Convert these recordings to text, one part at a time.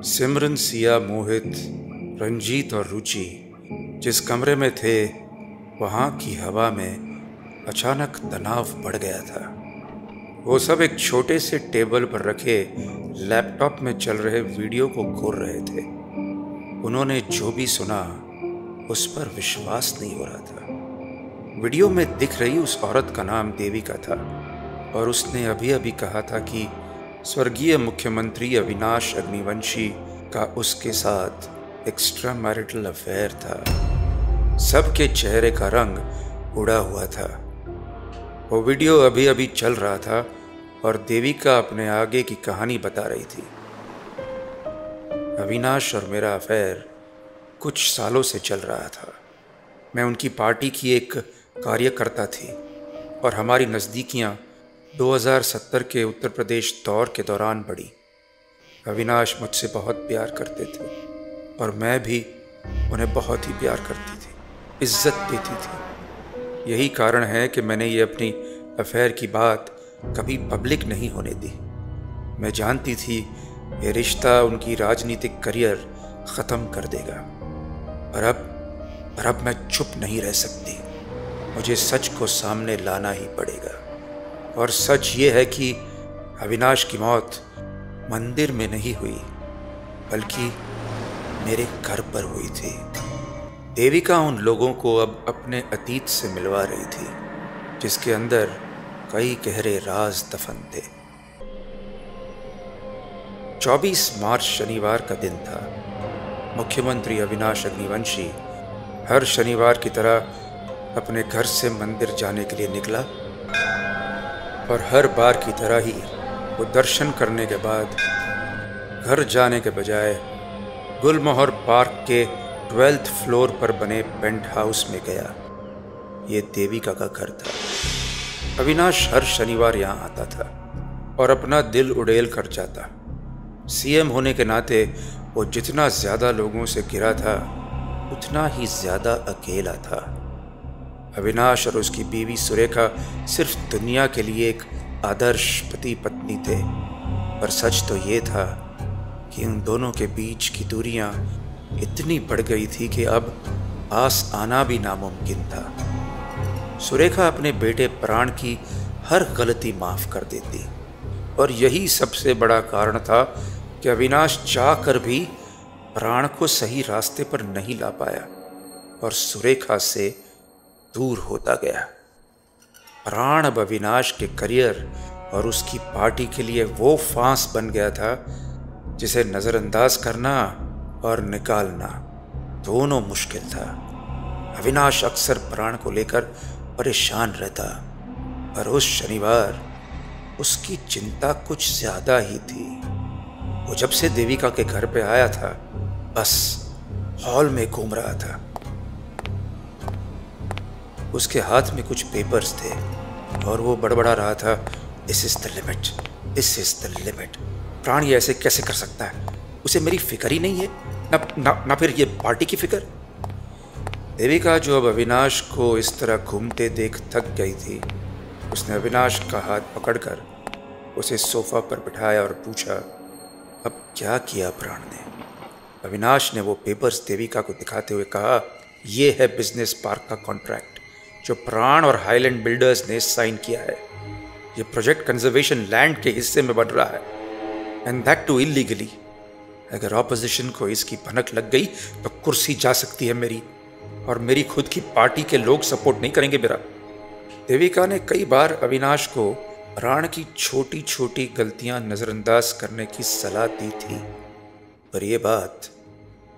सिमरन, सिया, मोहित, रंजीत और रुचि जिस कमरे में थे वहाँ की हवा में अचानक तनाव बढ़ गया था। वो सब एक छोटे से टेबल पर रखे लैपटॉप में चल रहे वीडियो को घूर रहे थे। उन्होंने जो भी सुना उस पर विश्वास नहीं हो रहा था। वीडियो में दिख रही उस औरत का नाम देविका था और उसने अभी अभी कहा था कि स्वर्गीय मुख्यमंत्री अविनाश अग्निवंशी का उसके साथ एक्स्ट्रा मैरिटल अफेयर था। सबके चेहरे का रंग उड़ा हुआ था। वो वीडियो अभी अभी चल रहा था और देविका अपने आगे की कहानी बता रही थी। अविनाश और मेरा अफेयर कुछ सालों से चल रहा था। मैं उनकी पार्टी की एक कार्यकर्ता थी और हमारी नज़दीकियाँ 2070 के उत्तर प्रदेश दौर के दौरान बढ़ी। अविनाश मुझसे बहुत प्यार करते थे और मैं भी उन्हें बहुत ही प्यार करती थी, इज्जत देती थी। यही कारण है कि मैंने ये अपनी अफेयर की बात कभी पब्लिक नहीं होने दी। मैं जानती थी ये रिश्ता उनकी राजनीतिक करियर ख़त्म कर देगा। पर अब मैं चुप नहीं रह सकती। मुझे सच को सामने लाना ही पड़ेगा। और सच ये है कि अविनाश की मौत मंदिर में नहीं हुई बल्कि मेरे घर पर हुई थी। देविका उन लोगों को अब अपने अतीत से मिलवा रही थी जिसके अंदर कई गहरे राज दफन थे। 24 मार्च शनिवार का दिन था। मुख्यमंत्री अविनाश अग्निवंशी हर शनिवार की तरह अपने घर से मंदिर जाने के लिए निकला और हर बार की तरह ही वो दर्शन करने के बाद घर जाने के बजाय गुलमोहर पार्क के 12th फ्लोर पर बने पेंट हाउस में गया। ये देविका का घर था। अविनाश हर शनिवार यहाँ आता था और अपना दिल उड़ेल कर जाता। सीएम होने के नाते वो जितना ज़्यादा लोगों से घिरा था उतना ही ज़्यादा अकेला था। अविनाश और उसकी बीवी सुरेखा सिर्फ दुनिया के लिए एक आदर्श पति पत्नी थे, पर सच तो ये था कि उन दोनों के बीच की दूरियां इतनी बढ़ गई थी कि अब पास आना भी नामुमकिन था। सुरेखा अपने बेटे प्राण की हर गलती माफ़ कर देती और यही सबसे बड़ा कारण था कि अविनाश चाह कर भी प्राण को सही रास्ते पर नहीं ला पाया और सुरेखा से दूर होता गया। प्राण अब अविनाश के करियर और उसकी पार्टी के लिए वो फांस बन गया था जिसे नज़रअंदाज करना और निकालना दोनों मुश्किल था। अविनाश अक्सर प्राण को लेकर परेशान रहता, पर उस शनिवार उसकी चिंता कुछ ज़्यादा ही थी। वो जब से देविका के घर पे आया था बस हॉल में घूम रहा था। उसके हाथ में कुछ पेपर्स थे और वो बड़बड़ा रहा था, this is the limit, this is the limit. प्राण ये ऐसे कैसे कर सकता है? उसे मेरी फिक्र ही नहीं है, ना फिर ये पार्टी की फिक्र। देविका जो अब अविनाश को इस तरह घूमते देख थक गई थी, उसने अविनाश का हाथ पकड़कर उसे सोफा पर बिठाया और पूछा, अब क्या किया प्राण ने? अविनाश ने वो पेपर्स देविका को दिखाते हुए कहा, ये है बिजनेस पार्क का कॉन्ट्रैक्ट जो प्राण और हाईलैंड बिल्डर्स ने साइन किया है। ये प्रोजेक्ट कंजर्वेशन लैंड के हिस्से में बन रहा है, एंड दैट टू इलीगली। अगर ऑपोजिशन को इसकी भनक लग गई तो कुर्सी जा सकती है मेरी, और मेरी खुद की पार्टी के लोग सपोर्ट नहीं करेंगे मेरा। देविका ने कई बार अविनाश को प्राण की छोटी छोटी गलतियां नज़रअंदाज करने की सलाह दी थी, पर यह बात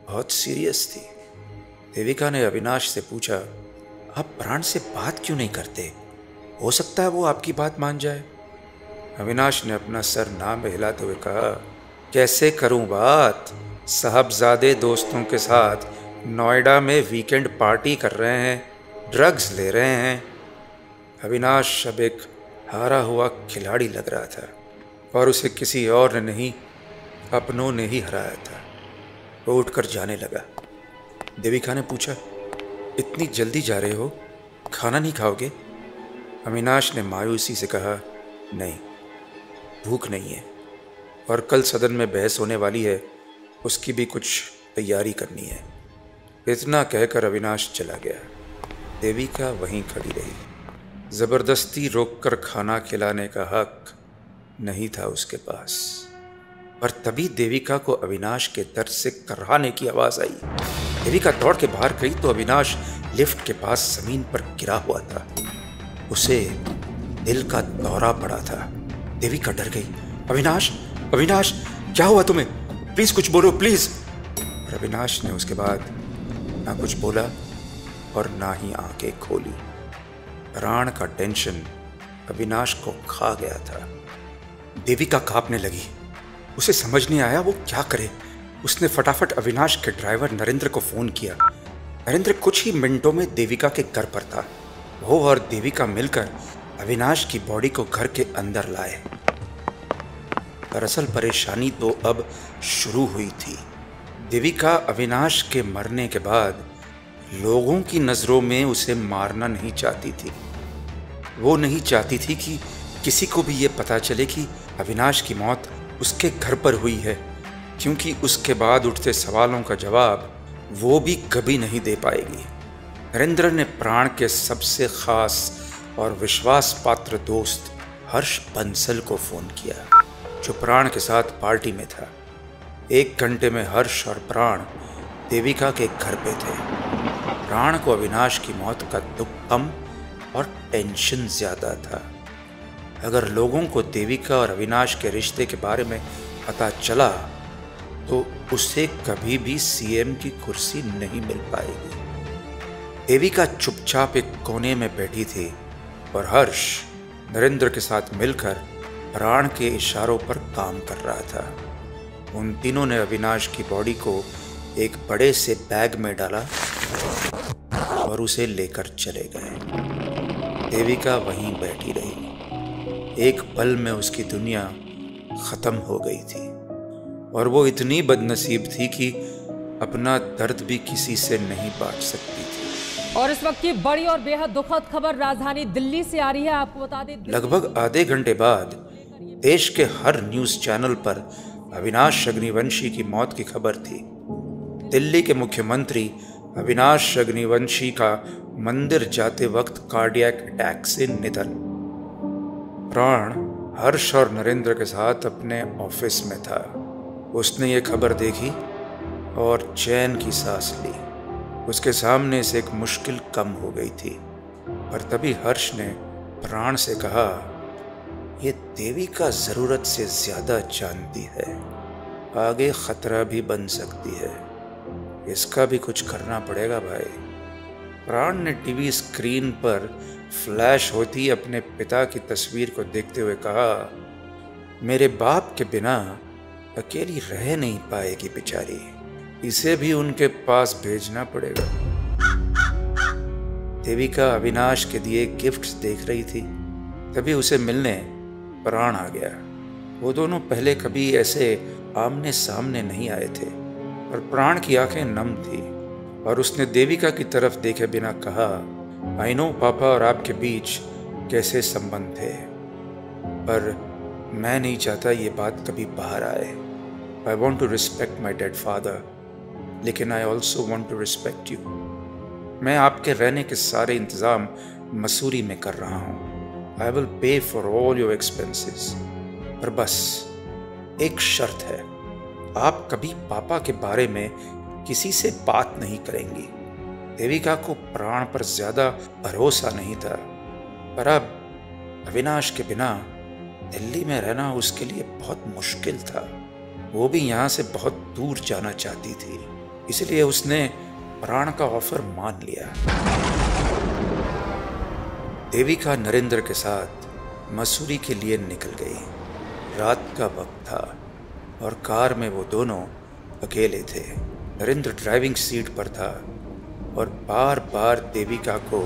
बहुत सीरियस थी। देविका ने अविनाश से पूछा, आप प्राण से बात क्यों नहीं करते? हो सकता है वो आपकी बात मान जाए। अविनाश ने अपना सर ना में हिलाते हुए कहा, कैसे करूं बात? साहबजादे दोस्तों के साथ नोएडा में वीकेंड पार्टी कर रहे हैं, ड्रग्स ले रहे हैं। अविनाश अब एक हारा हुआ खिलाड़ी लग रहा था और उसे किसी और ने नहीं, अपनों ने ही हराया था। वो उठकर जाने लगा। देविका ने पूछा, इतनी जल्दी जा रहे हो, खाना नहीं खाओगे? अविनाश ने मायूसी से कहा, नहीं, भूख नहीं है और कल सदन में बहस होने वाली है, उसकी भी कुछ तैयारी करनी है। इतना कहकर अविनाश चला गया। देविका वहीं खड़ी रही। जबरदस्ती रोककर खाना खिलाने का हक नहीं था उसके पास। पर तभी देविका को अविनाश के दर्द से कराहने की आवाज आई। देविका दौड़ के बाहर गई तो अविनाश लिफ्ट के पास जमीन पर गिरा हुआ था। उसे दिल का दौरा पड़ा था। देविका डर गई। अविनाश, अविनाश, क्या हुआ तुम्हें? प्लीज कुछ बोलो, प्लीज। और अविनाश ने उसके बाद ना कुछ बोला और ना ही आंखें खोली। प्राण का टेंशन अविनाश को खा गया था। देविका कांपने लगी। उसे समझ नहीं आया वो क्या करे। उसने फटाफट अविनाश के ड्राइवर नरेंद्र को फोन किया। नरेंद्र कुछ ही मिनटों में देविका के घर पर था। वो और देविका मिलकर अविनाश की बॉडी को घर के अंदर लाए। दरअसल परेशानी तो अब शुरू हुई थी। देविका अविनाश के मरने के बाद लोगों की नजरों में उसे मारना नहीं चाहती थी। वो नहीं चाहती थी कि किसी को भी ये पता चले कि अविनाश की मौत उसके घर पर हुई है, क्योंकि उसके बाद उठते सवालों का जवाब वो भी कभी नहीं दे पाएगी। नरेंद्र ने प्राण के सबसे खास और विश्वास पात्र दोस्त हर्ष बंसल को फोन किया, जो प्राण के साथ पार्टी में था। 1 घंटे में हर्ष और प्राण देविका के घर पे थे। प्राण को अविनाश की मौत का दुख कम और टेंशन ज्यादा था। अगर लोगों को देविका और अविनाश के रिश्ते के बारे में पता चला तो उसे कभी भी सीएम की कुर्सी नहीं मिल पाएगी। देविका चुपचाप एक कोने में बैठी थी और हर्ष नरेंद्र के साथ मिलकर प्राण के इशारों पर काम कर रहा था। उन तीनों ने अविनाश की बॉडी को एक बड़े से बैग में डाला और उसे लेकर चले गए। देविका वहीं बैठी रही। एक पल में उसकी दुनिया खत्म हो गई थी और वो इतनी बदनसीब थी कि अपना दर्द भी किसी से नहीं बांट सकती थी। और इस वक्त की बड़ी और बेहद दुखद खबर राजधानी दिल्ली से आ रही है। आपको बता दें, लगभग आधे घंटे बाद देश के हर न्यूज चैनल पर अविनाश अग्निवंशी की मौत की खबर थी। दिल्ली के मुख्यमंत्री अविनाश अग्निवंशी का मंदिर जाते वक्त कार्डियक अटैक से निधन। प्राण हर्ष और नरेंद्र के साथ अपने ऑफिस में था। उसने ये खबर देखी और चैन की सांस ली। उसके सामने से एक मुश्किल कम हो गई थी। पर तभी हर्ष ने प्राण से कहा, ये देविका जरूरत से ज्यादा जानती है, आगे खतरा भी बन सकती है, इसका भी कुछ करना पड़ेगा भाई। प्राण ने टीवी स्क्रीन पर फ्लैश होती अपने पिता की तस्वीर को देखते हुए कहा, मेरे बाप के बिना अकेली रह नहीं पाएगी बेचारी, इसे भी उनके पास भेजना पड़ेगा। देविका अविनाश के दिए गिफ्ट्स देख रही थी। तभी उसे मिलने प्राण आ गया। वो दोनों पहले कभी ऐसे आमने सामने नहीं आए थे और प्राण की आंखें नम थी और उसने देविका की तरफ देखे बिना कहा, आई नो पापा और आपके बीच कैसे संबंध थे, पर मैं नहीं चाहता ये बात कभी बाहर आए। I want to respect my dead father, लेकिन I also want to respect you. मैं आपके रहने के सारे इंतज़ाम मसूरी में कर रहा हूँ। I will pay for all your expenses. पर बस एक शर्त है, आप कभी पापा के बारे में किसी से बात नहीं करेंगी। देविका को प्राण पर ज्यादा भरोसा नहीं था, पर अब अविनाश के बिना दिल्ली में रहना उसके लिए बहुत मुश्किल था। वो भी यहाँ से बहुत दूर जाना चाहती थी, इसलिए उसने प्राण का ऑफर मान लिया। देविका नरेंद्र के साथ मसूरी के लिए निकल गई। रात का वक्त था और कार में वो दोनों अकेले थे। नरेंद्र ड्राइविंग सीट पर था और बार बार देविका को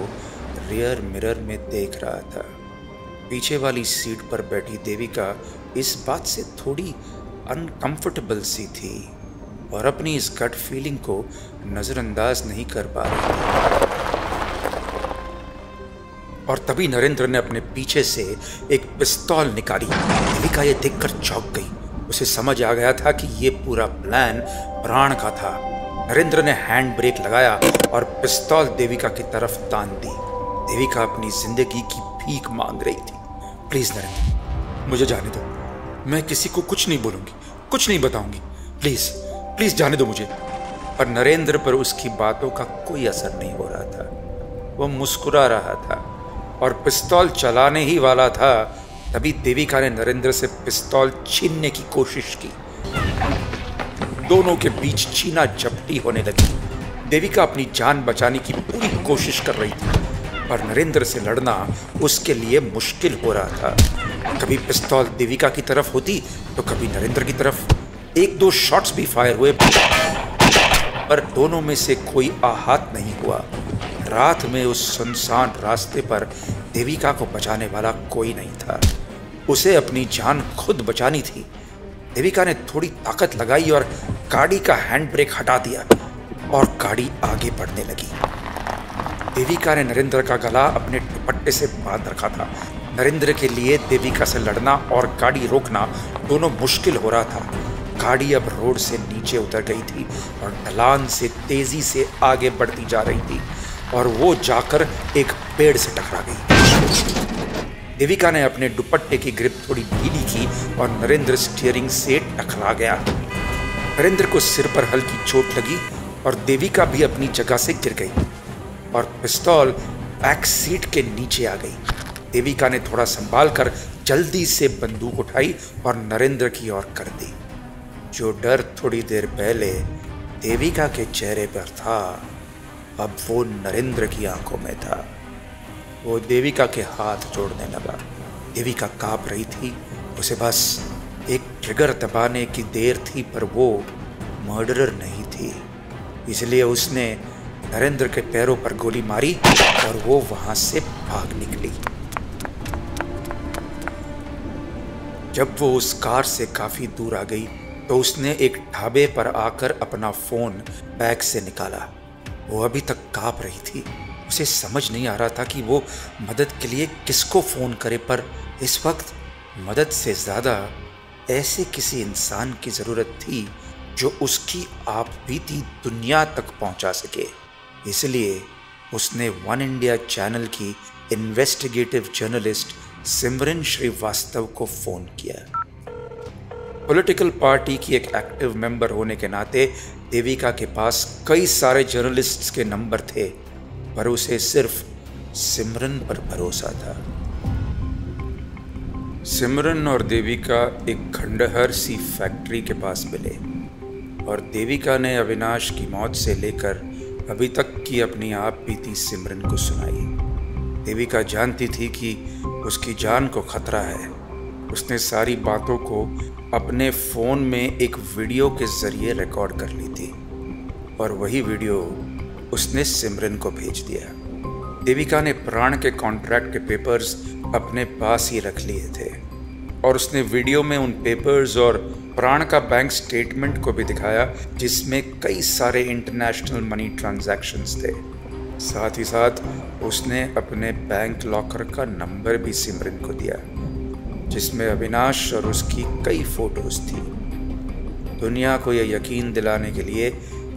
रियर मिरर में देख रहा था। पीछे वाली सीट पर बैठी देविका इस बात से थोड़ी अनकंफर्टेबल सी थी और अपनी इस गट फीलिंग को नजरअंदाज नहीं कर पा रही। और तभी नरेंद्र ने अपने पीछे से एक पिस्तौल निकाली। देविका ये देखकर चौंक गई। उसे समझ आ गया था कि ये पूरा प्लान प्राण का था। नरेंद्र ने हैंड ब्रेक लगाया और पिस्तौल देविका की तरफ तान दी। देविका अपनी जिंदगी की भीख मांग रही थी। प्लीज नरेंद्र, मुझे जाने दो। मैं किसी को कुछ नहीं बोलूंगी, कुछ नहीं बताऊंगी। प्लीज प्लीज जाने दो मुझे। पर नरेंद्र पर उसकी बातों का कोई असर नहीं हो रहा था। वो मुस्कुरा रहा था और पिस्तौल चलाने ही वाला था, तभी देविका ने नरेंद्र से पिस्तौल छीनने की कोशिश की। दोनों के बीच छीना झपटी होने लगी। देविका अपनी जान बचाने की पूरी कोशिश कर रही थी, पर नरेंद्र से लड़ना उसके लिए मुश्किल हो रहा था। कभी पिस्तौल देविका की तरफ होती तो कभी नरेंद्र की तरफ। एक दो शॉट्स भी फायर हुए, पर दोनों में से कोई आहत नहीं हुआ। रात में उस सुनसान रास्ते पर देविका को बचाने वाला कोई नहीं था। उसे अपनी जान खुद बचानी थी। देविका ने थोड़ी ताकत लगाई और गाड़ी का हैंड ब्रेक हटा दिया और गाड़ी आगे बढ़ने लगी। देविका ने नरेंद्र का गला अपने दुपट्टे से बांध रखा था। नरेंद्र के लिए देविका से लड़ना और गाड़ी रोकना दोनों मुश्किल हो रहा था। गाड़ी अब रोड से नीचे उतर गई थी और ढलान से तेजी से आगे बढ़ती जा रही थी और वो जाकर एक पेड़ से टकरा गई। देविका ने अपने दुपट्टे की ग्रिप थोड़ी ढीली की और नरेंद्र स्टीयरिंग से टकरा गया। नरेंद्र को सिर पर हल्की चोट लगी और देविका भी अपनी जगह से गिर गई और पिस्तौल बैक सीट के नीचे आ गई। देविका ने थोड़ा संभाल कर जल्दी से बंदूक उठाई और नरेंद्र की ओर कर दी। जो डर थोड़ी देर पहले देविका के चेहरे पर था, अब वो नरेंद्र की आंखों में था। वो देविका के हाथ जोड़ने लगा। देविका कांप रही थी। उसे बस एक ट्रिगर दबाने की देर थी, पर वो मर्डरर नहीं थी। इसलिए उसने नरेंद्र के पैरों पर गोली मारी और वो वहां से भाग निकली। जब वो उस कार से काफी दूर आ गई तो उसने एक ढाबे पर आकर अपना फोन बैग से निकाला। वो अभी तक कांप रही थी। उसे समझ नहीं आ रहा था कि वो मदद के लिए किसको फोन करे, पर इस वक्त मदद से ज्यादा ऐसे किसी इंसान की जरूरत थी जो उसकी आप बीती दुनिया तक पहुंचा सके। इसलिए उसने वन इंडिया चैनल की इन्वेस्टिगेटिव जर्नलिस्ट सिमरन श्रीवास्तव को फोन किया। पॉलिटिकल पार्टी की एक एक्टिव मेंबर होने के नाते देविका के पास कई सारे जर्नलिस्ट्स के नंबर थे, पर उसे सिर्फ सिमरन पर भरोसा था। सिमरन और देविका एक खंडहर सी फैक्ट्री के पास मिले और देविका ने अविनाश की मौत से लेकर अभी तक की अपनी आप बीती सिमरन को सुनाई। देविका जानती थी कि उसकी जान को खतरा है। उसने सारी बातों को अपने फ़ोन में एक वीडियो के ज़रिए रिकॉर्ड कर ली थी और वही वीडियो उसने सिमरन को भेज दिया। देविका ने प्राण के कॉन्ट्रैक्ट के पेपर्स अपने पास ही रख लिए थे और उसने वीडियो में उन पेपर्स और प्राण का बैंक स्टेटमेंट को भी दिखाया, जिसमें कई सारे इंटरनेशनल मनी ट्रांजैक्शंस थे। साथ ही साथ उसने अपने बैंक लॉकर का नंबर भी सिमरन को दिया, जिसमें अविनाश और उसकी कई फोटोज थी। दुनिया को यह यकीन दिलाने के लिए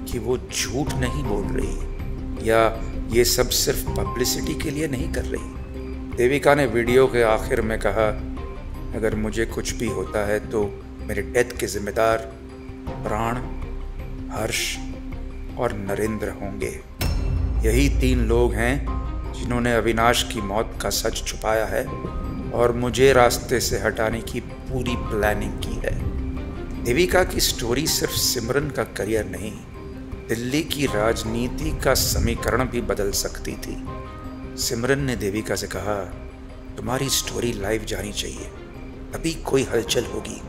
कि वो झूठ नहीं बोल रही या ये सब सिर्फ पब्लिसिटी के लिए नहीं कर रही। देविका ने वीडियो के आखिर में कहा, अगर मुझे कुछ भी होता है तो मेरे डेथ के जिम्मेदार प्राण, हर्ष और नरेंद्र होंगे। यही 3 लोग हैं जिन्होंने अविनाश की मौत का सच छुपाया है और मुझे रास्ते से हटाने की पूरी प्लानिंग की है। देविका की स्टोरी सिर्फ सिमरन का करियर नहीं, दिल्ली की राजनीति का समीकरण भी बदल सकती थी। सिमरन ने देविका से कहा, तुम्हारी स्टोरी लाइव जानी चाहिए, तभी कोई हलचल होगी।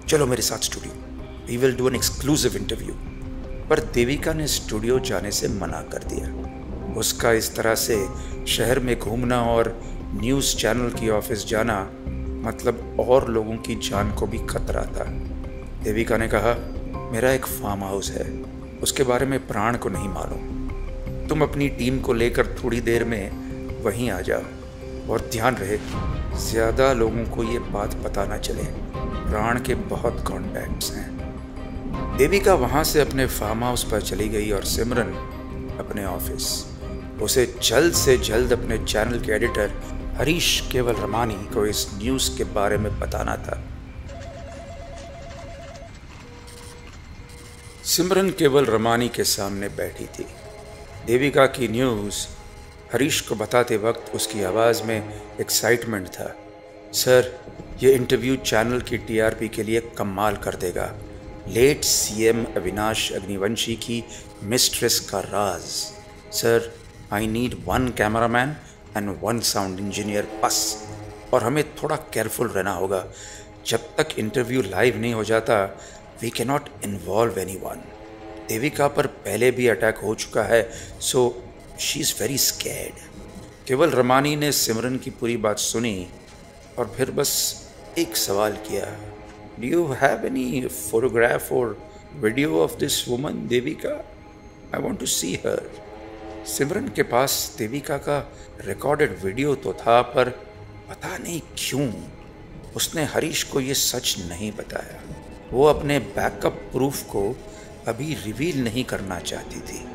चलो मेरे साथ studio, we will do an exclusive interview. पर देविका ने स्टूडियो जाने से मना कर दिया। उसका इस तरह से शहर में घूमना और न्यूज़ चैनल की ऑफिस जाना मतलब और लोगों की जान को भी खतरा था। देविका ने कहा, मेरा एक फार्म हाउस है, उसके बारे में प्राण को नहीं मालूम। तुम अपनी टीम को लेकर थोड़ी देर में वहीं आ जाओ और ध्यान रहे ज़्यादा लोगों को ये बात पता ना चले। प्राण के बहुत कॉन्टैक्ट्स हैं। देविका वहाँ से अपने फार्म हाउस पर चली गई और सिमरन अपने ऑफिस। उसे जल्द से जल्द अपने चैनल के एडिटर हरीश केवल रमानी को इस न्यूज़ के बारे में बताना था। सिमरन केवल रमानी के सामने बैठी थी। देविका की न्यूज़ हरीश को बताते वक्त उसकी आवाज़ में एक्साइटमेंट था। सर, ये इंटरव्यू चैनल की टीआरपी के लिए कमाल कर देगा। लेट सीएम अविनाश अग्निवंशी की मिस्ट्रेस का राज। Sir, I need 1 cameraman and 1 sound engineer बस। और हमें थोड़ा केयरफुल रहना होगा। जब तक इंटरव्यू लाइव नहीं हो जाता, we can not involve anyone. Devika पर पहले भी अटैक हो चुका है, so she is very scared. केवल रमानी ने सिमरन की पूरी बात सुनी और फिर बस एक सवाल किया, do you have any photograph or video of this woman Devika? I want to see her. Simran के पास देविका का रिकॉर्डेड वीडियो तो था, पर पता नहीं क्यों उसने हरीश को ये सच नहीं बताया। वो अपने बैकअप प्रूफ को अभी रिवील नहीं करना चाहती थी।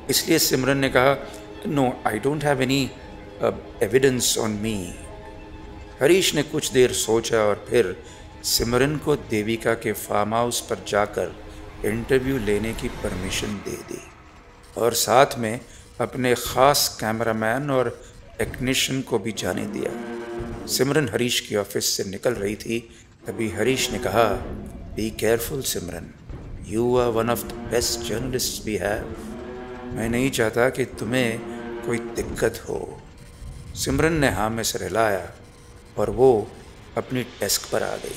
इसलिए सिमरन ने कहा, no, I don't have any evidence on me. Harish ने कुछ देर सोचा और फिर सिमरन को देविका के फार्म हाउस पर जाकर इंटरव्यू लेने की परमिशन दे दी और साथ में अपने ख़ास कैमरामैन और टेक्नीशियन को भी जाने दिया। सिमरन हरीश की ऑफिस से निकल रही थी, तभी हरीश ने कहा, be careful Simran, you are one of the best journalist we have. मैं नहीं चाहता कि तुम्हें कोई दिक्कत हो। सिमरन ने हाँ में सिर हिलाया और वो अपनी डेस्क पर आ गई।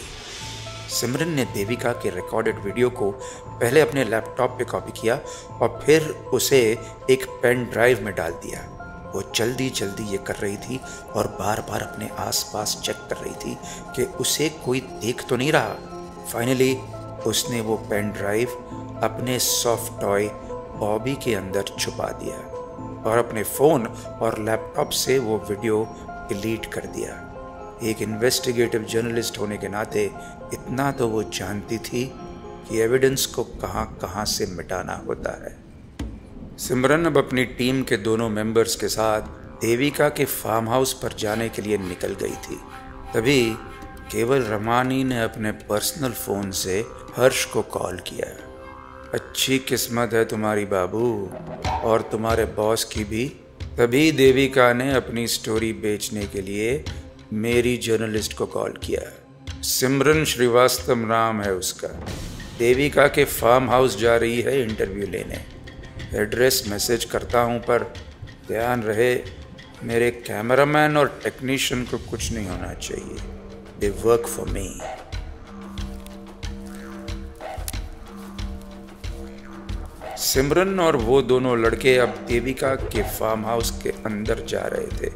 सिमरन ने देविका के रिकॉर्डेड वीडियो को पहले अपने लैपटॉप पे कॉपी किया और फिर उसे एक पेन ड्राइव में डाल दिया। वो जल्दी जल्दी ये कर रही थी और बार बार अपने आसपास चेक कर रही थी कि उसे कोई देख तो नहीं रहा। फाइनली उसने वो पेन ड्राइव अपने सॉफ्ट टॉय बॉबी के अंदर छुपा दिया और अपने फ़ोन और लैपटॉप से वो वीडियो डिलीट कर दिया। एक इन्वेस्टिगेटिव जर्नलिस्ट होने के नाते इतना तो वो जानती थी कि एविडेंस को कहाँ कहाँ से मिटाना होता है। सिमरन अब अपनी टीम के दोनों मेंबर्स के साथ देविका के फार्म हाउस पर जाने के लिए निकल गई थी। तभी केवल रमानी ने अपने पर्सनल फ़ोन से हर्ष को कॉल किया। अच्छी किस्मत है तुम्हारी बाबू, और तुम्हारे बॉस की भी। तभी देविका ने अपनी स्टोरी बेचने के लिए मेरी जर्नलिस्ट को कॉल किया। सिमरन श्रीवास्तव नाम है उसका। देविका के फार्म हाउस जा रही है इंटरव्यू लेने। एड्रेस मैसेज करता हूँ, पर ध्यान रहे मेरे कैमरामैन और टेक्नीशियन को कुछ नहीं होना चाहिए। They work for me. सिमरन और वो दोनों लड़के अब देविका के फार्म हाउस के अंदर जा रहे थे,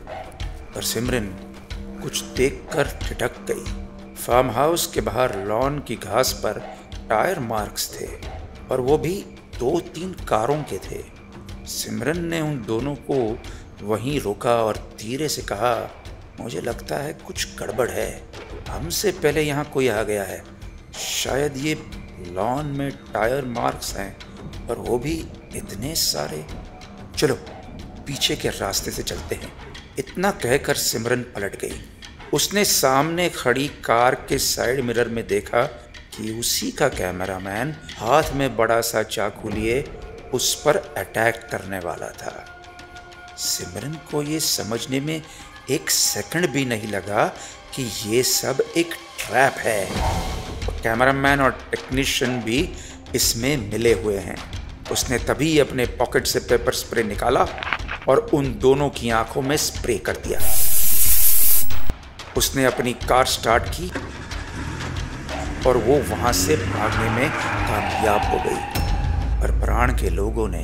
पर सिमरन कुछ देखकर ठिठक गई। फार्म हाउस के बाहर लॉन की घास पर टायर मार्क्स थे और वो भी 2-3 कारों के थे। सिमरन ने उन दोनों को वहीं रोका और धीरे से कहा, मुझे लगता है कुछ गड़बड़ है। हमसे पहले यहाँ कोई आ गया है। शायद ये लॉन में टायर मार्क्स हैं, और वो भी इतने सारे। चलो पीछे के रास्ते से चलते हैं। इतना कहकर सिमरन पलट गई। उसने सामने खड़ी कार के साइड मिरर में देखा कि उसी का कैमरामैन हाथ में बड़ा सा चाकू लिए उस पर अटैक करने वाला था। सिमरन को ये समझने में 1 सेकंड भी नहीं लगा कि ये सब एक ट्रैप है। कैमरामैन और टेक्नीशियन भी इसमें मिले हुए हैं। उसने तभी अपने पॉकेट से पेपर स्प्रे निकाला और उन दोनों की आंखों में स्प्रे कर दिया। उसने अपनी कार स्टार्ट की और वो वहां से भागने में कामयाब हो गई। पर प्राण के लोगों ने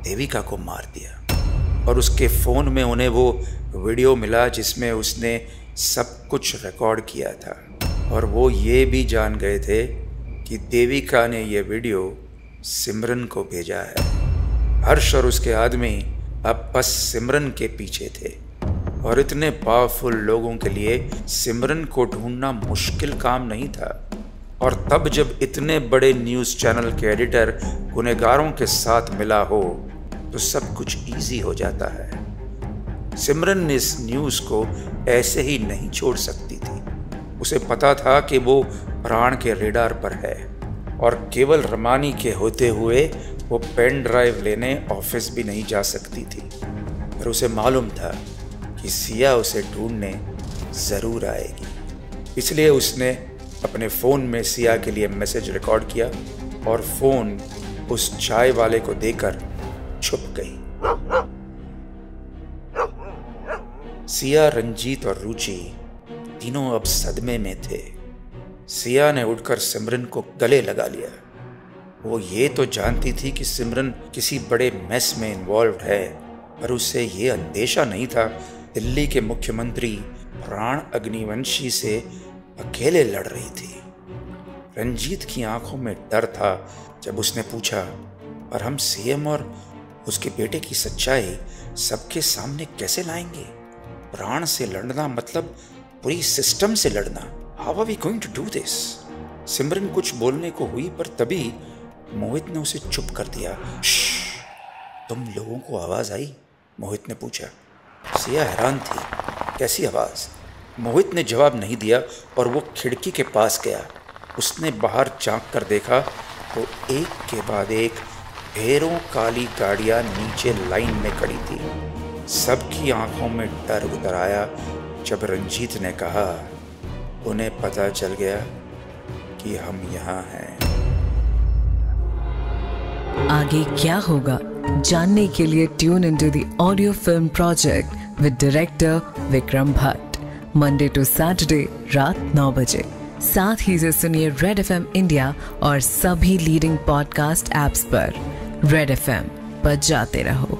देविका को मार दिया और उसके फ़ोन में उन्हें वो वीडियो मिला जिसमें उसने सब कुछ रिकॉर्ड किया था। और वो ये भी जान गए थे कि देविका ने ये वीडियो सिमरन को भेजा है। हर्ष और उसके आदमी अब बस सिमरन के पीछे थे और इतने पावरफुल लोगों के लिए सिमरन को ढूंढना मुश्किल काम नहीं था। और तब जब इतने बड़े न्यूज़ चैनल के एडिटर गुनहगारों के साथ मिला हो तो सब कुछ इजी हो जाता है। सिमरन इस न्यूज़ को ऐसे ही नहीं छोड़ सकती थी। उसे पता था कि वो प्राण के रेडार पर है और केवल रमानी के होते हुए वो पेन ड्राइव लेने ऑफिस भी नहीं जा सकती थी। पर उसे मालूम था कि सिया उसे ढूंढने ज़रूर आएगी, इसलिए उसने अपने फ़ोन में सिया के लिए मैसेज रिकॉर्ड किया और फ़ोन उस चाय वाले को देकर छुप गई। सिया, रंजीत और रुचि तीनों अब सदमे में थे। सिया ने उठकर सिमरन को गले लगा लिया। वो ये तो जानती थी कि सिमरन किसी बड़े मेस में इन्वॉल्व है, पर उसे ये अंदेशा नहीं था दिल्ली के मुख्यमंत्री प्राण अग्निवंशी से अकेले लड़ रही थी। रंजीत की आंखों में डर था जब उसने पूछा, पर हम सीएम और उसके बेटे की सच्चाई सबके सामने कैसे लाएंगे? प्राण से लड़ना मतलब पूरी सिस्टम से लड़ना। How are we going to do this? Simran कुछ बोलने को हुई, पर तभी मोहित ने उसे चुप कर दिया। तुम लोगों को आवाज आई? मोहित ने पूछा। सिया हैरान थी, कैसी आवाज? मोहित ने जवाब नहीं दिया और वो खिड़की के पास गया। उसने बाहर झांक कर देखा तो एक के बाद एक ढेरों काली गाड़ियां नीचे लाइन में खड़ी थी। सबकी आंखों में डर उतर आया जब रंजीत ने कहा, उन्हें पता चल गया कि हम यहाँ हैं। आगे क्या होगा जानने के लिए tune into the audio film project with director Vikram Bhatt, Monday to Saturday रात 9 बजे। साथ ही से सुनिए रेड एफएम इंडिया और सभी लीडिंग पॉडकास्ट ऐप्स पर। रेड एफएम, बजाते रहो।